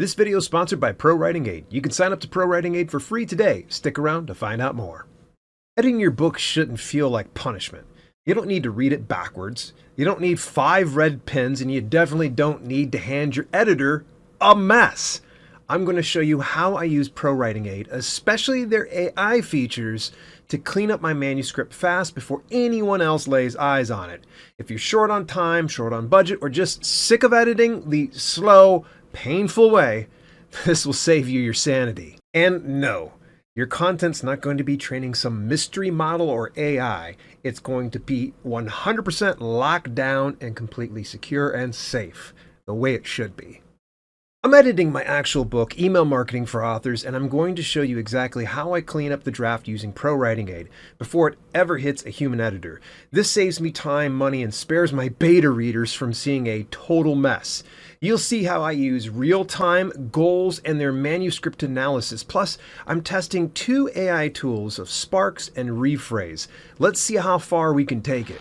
This video is sponsored by ProWritingAid. You can sign up to ProWritingAid for free today. Stick around to find out more. Editing your book shouldn't feel like punishment. You don't need to read it backwards. You don't need 5 red pens, and you definitely don't need to hand your editor a mess. I'm going to show you how I use ProWritingAid, especially their AI features, to clean up my manuscript fast before anyone else lays eyes on it. If you're short on time, short on budget, or just sick of editing the slow, painful way, this will save you your sanity. And no, your content's not going to be training some mystery model or AI. It's going to be 100% locked down and completely secure and safe, the way it should be. I'm editing my actual book, Email Marketing for Authors, and I'm going to show you exactly how I clean up the draft using ProWritingAid before it ever hits a human editor. This saves me time, money, and spares my beta readers from seeing a total mess. You'll see how I use Realtime, goals, and their manuscript analysis. Plus, I'm testing 2 AI tools of Sparks and Rephrase. Let's see how far we can take it.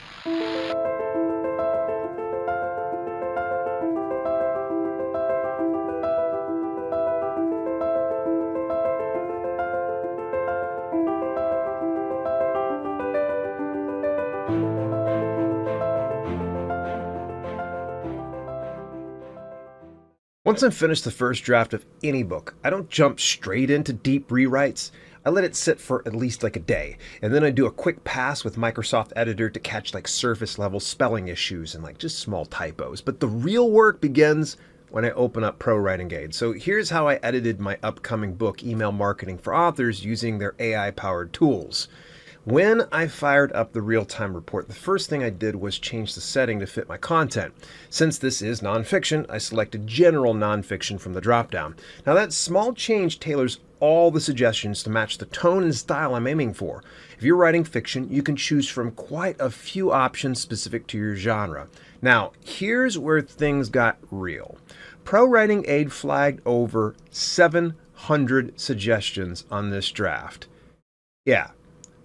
Once I'm finished the first draft of any book, I don't jump straight into deep rewrites. I let it sit for at least like a day, and then I do a quick pass with Microsoft Editor to catch like surface level spelling issues and like just small typos. But the real work begins when I open up ProWritingAid. So here's how I edited my upcoming book, Email Marketing for Authors, using their AI-powered tools. When I fired up the real-time report, the first thing I did was change the setting to fit my content. Since this is nonfiction, I selected general nonfiction from the dropdown. Now that small change tailors all the suggestions to match the tone and style I'm aiming for. If you're writing fiction, you can choose from quite a few options specific to your genre. Now, here's where things got real. ProWritingAid flagged over 700 suggestions on this draft. Yeah.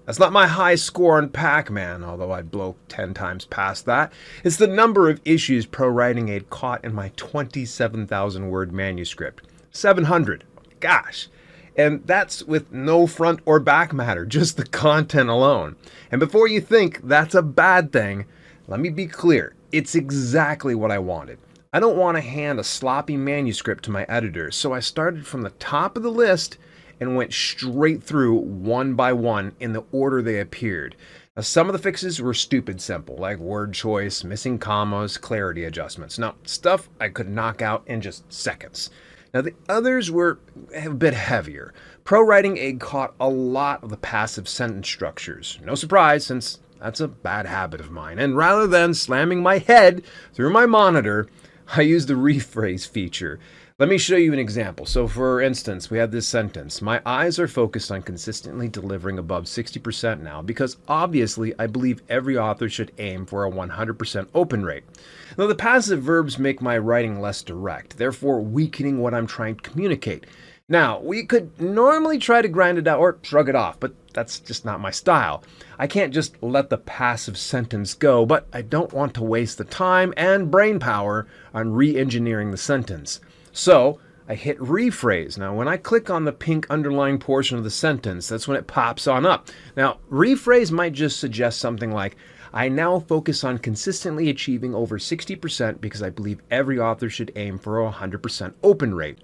That's not my high score on Pac-Man, although I'd blow 10 times past that. It's the number of issues ProWritingAid caught in my 27,000 word manuscript. 700. Gosh. And that's with no front or back matter, just the content alone. And before you think that's a bad thing, let me be clear. It's exactly what I wanted. I don't want to hand a sloppy manuscript to my editor, so I started from the top of the list and went straight through one by one in the order they appeared. Now, some of the fixes were stupid simple, like word choice, missing commas, clarity adjustments. Now, stuff I could knock out in just seconds. Now, the others were a bit heavier. ProWritingAid caught a lot of the passive sentence structures. No surprise, since that's a bad habit of mine. And rather than slamming my head through my monitor, I used the Rephrase feature. Let me show you an example. So for instance, we have this sentence. My eyes are focused on consistently delivering above 60% now because obviously I believe every author should aim for a 100% open rate. Now the passive verbs make my writing less direct, therefore weakening what I'm trying to communicate. Now, we could normally try to grind it out or shrug it off, but that's just not my style. I can't just let the passive sentence go, but I don't want to waste the time and brain power on re-engineering the sentence. So I hit Rephrase. Now, when I click on the pink underlined portion of the sentence, that's when it pops on up. Now, Rephrase might just suggest something like, I now focus on consistently achieving over 60% because I believe every author should aim for a 100% open rate.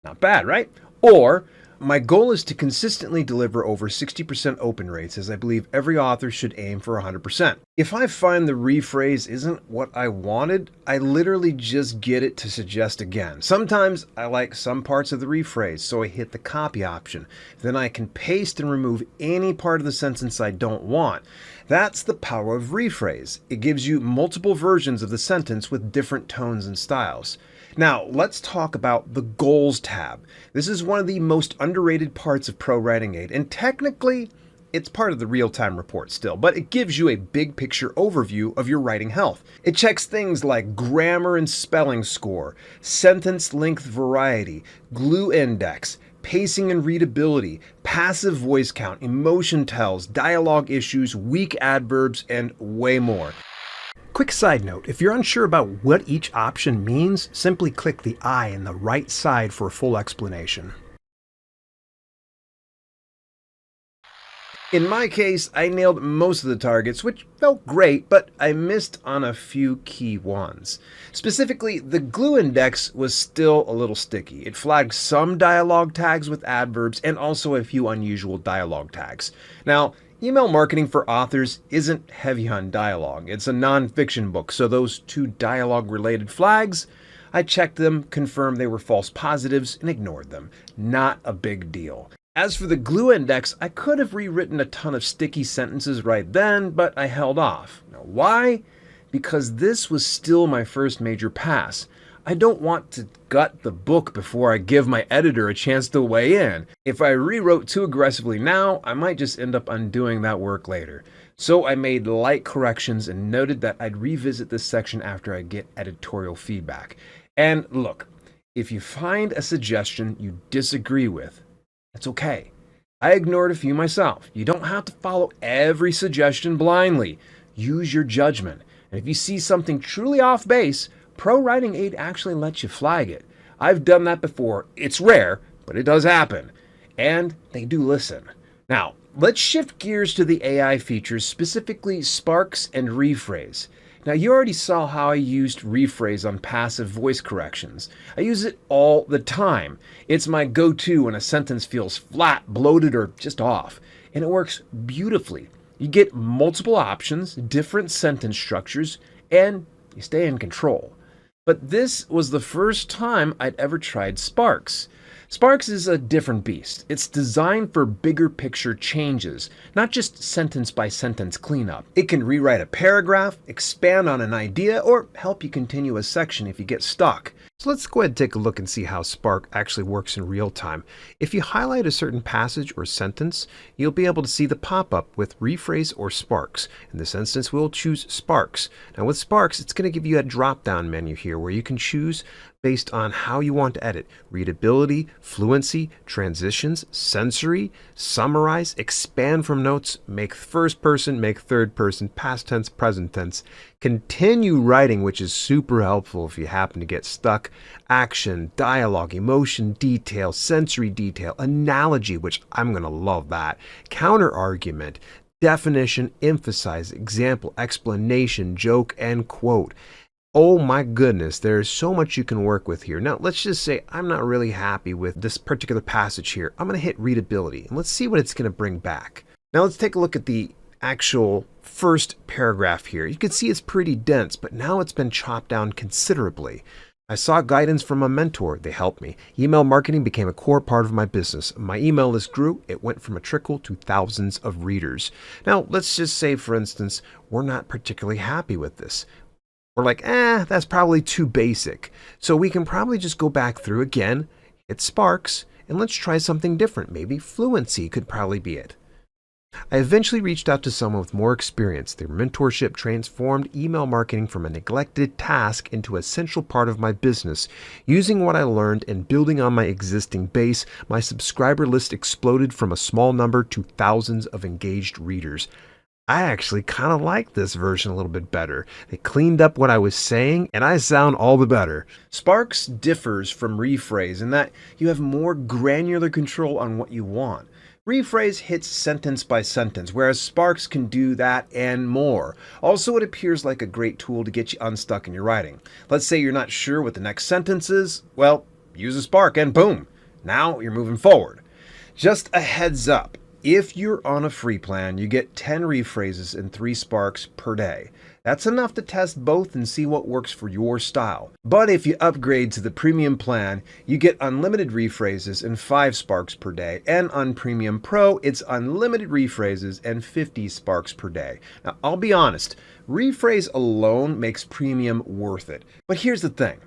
Not bad, right? Or, my goal is to consistently deliver over 60% open rates as I believe every author should aim for 100%. If I find the rephrase isn't what I wanted, I literally just get it to suggest again. Sometimes I like some parts of the rephrase, so I hit the copy option. Then I can paste and remove any part of the sentence I don't want. That's the power of rephrase. It gives you multiple versions of the sentence with different tones and styles. Now, let's talk about the Goals tab. This is one of the most underrated parts of ProWritingAid, and technically, it's part of the real-time report still, but it gives you a big picture overview of your writing health. It checks things like grammar and spelling score, sentence length variety, glue index, pacing and readability, passive voice count, emotion tells, dialogue issues, weak adverbs, and way more. Quick side note, if you're unsure about what each option means, simply click the I in the right side for a full explanation. In my case, I nailed most of the targets, which felt great, but I missed on a few key ones. Specifically, the glue index was still a little sticky. It flagged some dialogue tags with adverbs and also a few unusual dialogue tags. Now, email marketing for authors isn't heavy on dialogue. It's a nonfiction book, so those two dialogue-related flags, I checked them, confirmed they were false positives, and ignored them. Not a big deal. As for the glue index, I could have rewritten a ton of sticky sentences right then, but I held off. Now, why? Because this was still my first major pass. I don't want to gut the book before I give my editor a chance to weigh in. If I rewrote too aggressively now, I might just end up undoing that work later. So I made light corrections and noted that I'd revisit this section after I get editorial feedback. And look, if you find a suggestion you disagree with, that's okay. I ignored a few myself. You don't have to follow every suggestion blindly. Use your judgment. And if you see something truly off base, ProWritingAid actually lets you flag it. I've done that before. It's rare, but it does happen. And they do listen. Now, let's shift gears to the AI features, specifically Sparks and Rephrase. Now, you already saw how I used Rephrase on passive voice corrections. I use it all the time. It's my go-to when a sentence feels flat, bloated, or just off. And it works beautifully. You get multiple options, different sentence structures, and you stay in control. But this was the first time I'd ever tried Sparks. Sparks is a different beast. It's designed for bigger picture changes, not just sentence by sentence cleanup. It can rewrite a paragraph, expand on an idea, or help you continue a section if you get stuck. So let's go ahead and take a look and see how Spark actually works in real time. If you highlight a certain passage or sentence, you'll be able to see the pop-up with Rephrase or Sparks. In this instance, we'll choose Sparks. Now with Sparks, it's going to give you a drop-down menu here where you can choose based on how you want to edit. Readability, fluency, transitions, sensory, summarize, expand from notes, make first person, make third person, past tense, present tense, continue writing, which is super helpful if you happen to get stuck, action, dialogue, emotion, detail, sensory detail, analogy, which I'm going to love that, counter argument, definition, emphasize, example, explanation, joke, and quote. Oh my goodness, there's so much you can work with here. Now, let's just say I'm not really happy with this particular passage here. I'm going to hit readability, and let's see what it's going to bring back. Now, let's take a look at the actual first paragraph here. You can see it's pretty dense, but now it's been chopped down considerably. I saw guidance from a mentor. They helped me. Email marketing became a core part of my business. My email list grew. It went from a trickle to thousands of readers. Now, let's just say, for instance, we're not particularly happy with this. We're like, that's probably too basic. So we can probably just go back through again, hit Sparks, and let's try something different. Maybe fluency could probably be it. I eventually reached out to someone with more experience. Their mentorship transformed email marketing from a neglected task into a central part of my business. Using what I learned and building on my existing base, my subscriber list exploded from a small number to thousands of engaged readers. I actually kind of like this version a little bit better. They cleaned up what I was saying, and I sound all the better. Sparks differs from Rephrase in that you have more granular control on what you want. Rephrase hits sentence by sentence, whereas Sparks can do that and more. Also, it appears like a great tool to get you unstuck in your writing. Let's say you're not sure what the next sentence is. Well, use a Spark and boom, now you're moving forward. Just a heads up. If you're on a free plan, you get 10 rephrases and 3 Sparks per day. That's enough to test both and see what works for your style. But if you upgrade to the premium plan, you get unlimited rephrases and 5 Sparks per day. And on Premium Pro, it's unlimited rephrases and 50 Sparks per day. Now, I'll be honest, Rephrase alone makes Premium worth it. But here's the thing.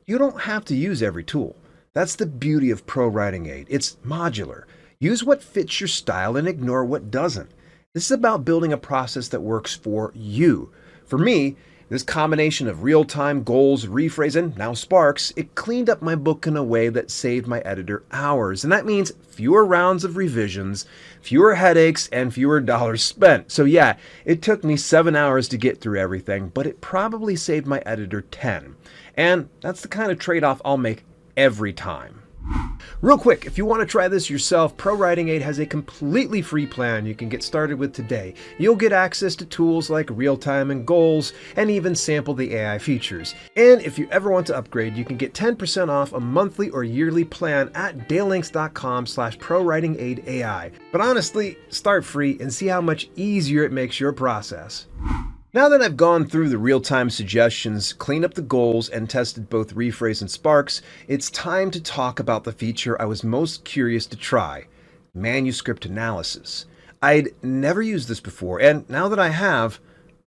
You don't have to use every tool. That's the beauty of ProWritingAid. It's modular. Use what fits your style and ignore what doesn't. This is about building a process that works for you. For me, This combination of Realtime, goals, rephrase, and now Sparks, it cleaned up my book in a way that saved my editor hours. And that means fewer rounds of revisions, fewer headaches, and fewer dollars spent. So yeah, it took me 7 hours to get through everything, but it probably saved my editor 10. And that's the kind of trade-off I'll make every time. Real quick, if you want to try this yourself, ProWritingAid has a completely free plan you can get started with today. You'll get access to tools like Realtime and Goals, and even sample the AI features. And if you ever want to upgrade, you can get 10% off a monthly or yearly plan at dalelinks.com/ProWritingAidAI. But honestly, start free and see how much easier it makes your process. Now that I've gone through the real-time suggestions, cleaned up the goals, and tested both Rephrase and Sparks, it's time to talk about the feature I was most curious to try, Manuscript Analysis. I'd never used this before, and now that I have,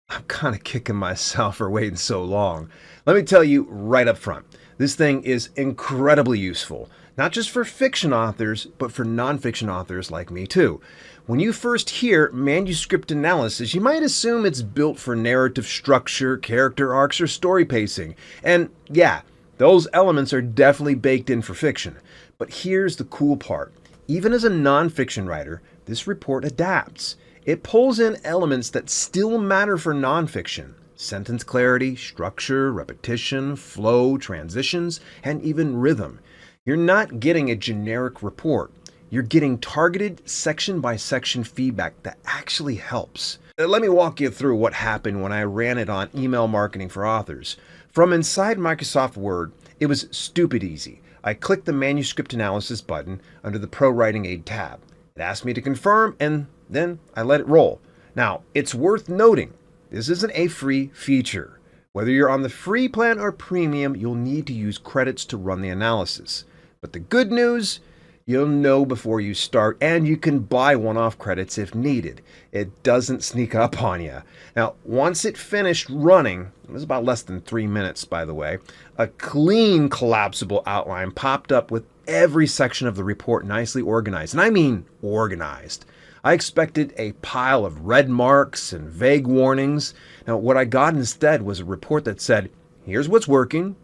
I'm kind of kicking myself for waiting so long. Let me tell you right up front, this thing is incredibly useful, not just for fiction authors, but for nonfiction authors like me too. When you first hear Manuscript Analysis, you might assume it's built for narrative structure, character arcs, or story pacing. And yeah, those elements are definitely baked in for fiction. But here's the cool part. Even as a nonfiction writer, this report adapts. It pulls in elements that still matter for nonfiction. Sentence clarity, structure, repetition, flow, transitions, and even rhythm. You're not getting a generic report. You're getting targeted section-by-section feedback that actually helps. Let me walk you through what happened when I ran it on email marketing for authors. From inside Microsoft Word, it was stupid easy. I clicked the Manuscript Analysis button under the ProWritingAid tab. It asked me to confirm, and then I let it roll. Now, it's worth noting, this isn't a free feature. Whether you're on the free plan or premium, you'll need to use credits to run the analysis. But the good news, you'll know before you start, and you can buy one-off credits if needed. It doesn't sneak up on you. Now, once it finished running, it was about less than 3 minutes, by the way, a clean collapsible outline popped up with every section of the report nicely organized. And I mean organized. I expected a pile of red marks and vague warnings. Now, what I got instead was a report that said, here's what's working,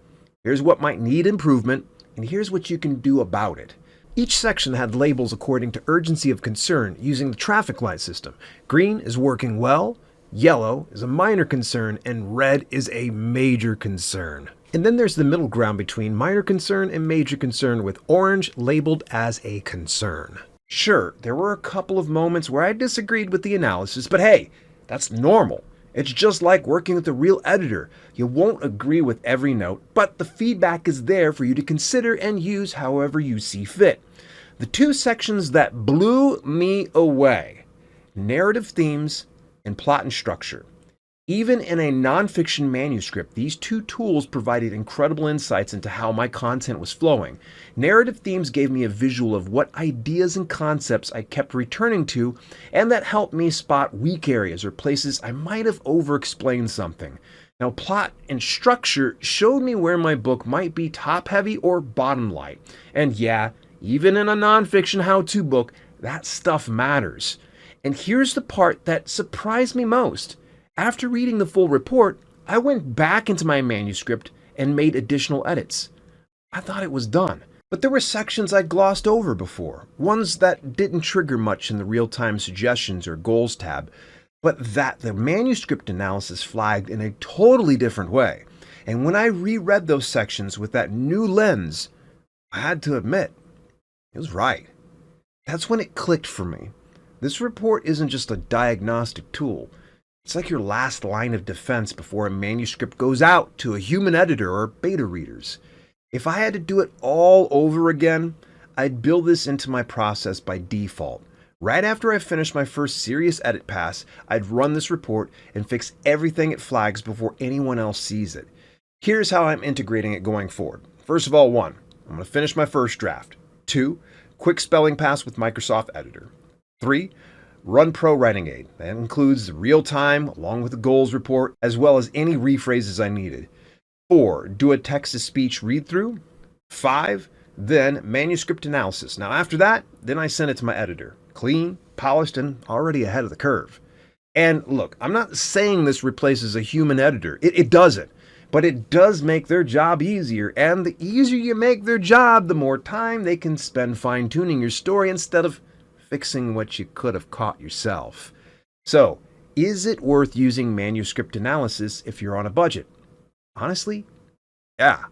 here's what might need improvement, and here's what you can do about it. Each section had labels according to urgency of concern using the traffic light system. Green is working well, yellow is a minor concern, and red is a major concern. And then there's the middle ground between minor concern and major concern, with orange labeled as a concern. Sure, there were a couple of moments where I disagreed with the analysis, but hey, that's normal. It's just like working with a real editor. You won't agree with every note, but the feedback is there for you to consider and use however you see fit. The two sections that blew me away, narrative themes and plot and structure. Even in a nonfiction manuscript, these two tools provided incredible insights into how my content was flowing. Narrative themes gave me a visual of what ideas and concepts I kept returning to, and that helped me spot weak areas or places I might have over-explained something. Now, plot and structure showed me where my book might be top-heavy or bottom-light. And yeah, even in a nonfiction how-to book, that stuff matters. And here's the part that surprised me most. After reading the full report, I went back into my manuscript and made additional edits. I thought it was done, but there were sections I glossed over before, ones that didn't trigger much in the real-time suggestions or goals tab, but that the manuscript analysis flagged in a totally different way. And when I reread those sections with that new lens, I had to admit, it was right. That's when it clicked for me. This report isn't just a diagnostic tool. It's like your last line of defense before a manuscript goes out to a human editor or beta readers. If I had to do it all over again, I'd build this into my process by default. Right after I finish my first serious edit pass, I'd run this report and fix everything it flags before anyone else sees it. Here's how I'm integrating it going forward. First of all, 1, I'm going to finish my first draft. 2, quick spelling pass with Microsoft Editor. 3, run ProWritingAid. That includes the real-time along with the goals report, as well as any rephrases I needed. 4, do a text-to-speech read-through. 5, then manuscript analysis. Now after that, then I send it to my editor. Clean, polished, and already ahead of the curve. And look, I'm not saying this replaces a human editor. It doesn't. But it does make their job easier, and the easier you make their job, the more time they can spend fine-tuning your story instead of fixing what you could have caught yourself. So, is it worth using Manuscript Analysis if you're on a budget? Honestly, yeah.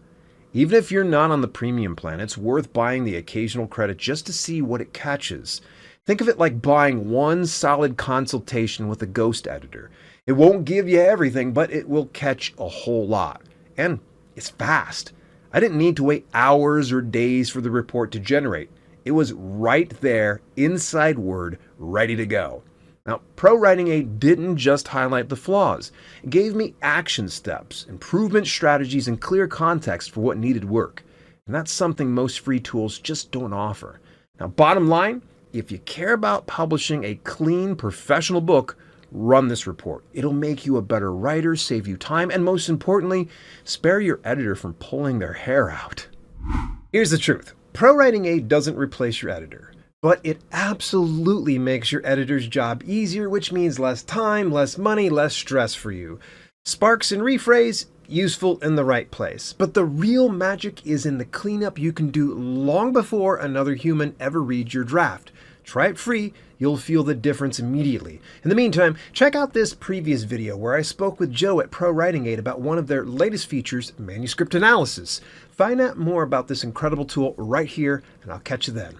Even if you're not on the premium plan, it's worth buying the occasional credit just to see what it catches. Think of it like buying one solid consultation with a ghost editor. It won't give you everything, but it will catch a whole lot. And it's fast. I didn't need to wait hours or days for the report to generate. It was right there, inside Word, ready to go. Now, ProWritingAid didn't just highlight the flaws. It gave me action steps, improvement strategies, and clear context for what needed work. And that's something most free tools just don't offer. Now, bottom line, if you care about publishing a clean, professional book, run this report. It'll make you a better writer, save you time, and most importantly, spare your editor from pulling their hair out. Here's the truth. ProWritingAid doesn't replace your editor, but it absolutely makes your editor's job easier, which means less time, less money, less stress for you. Sparks and Rephrase, useful in the right place. But the real magic is in the cleanup you can do long before another human ever reads your draft. Try it free, you'll feel the difference immediately. In the meantime, check out this previous video where I spoke with Joe at ProWritingAid about one of their latest features, Manuscript Analysis. Find out more about this incredible tool right here, and I'll catch you then.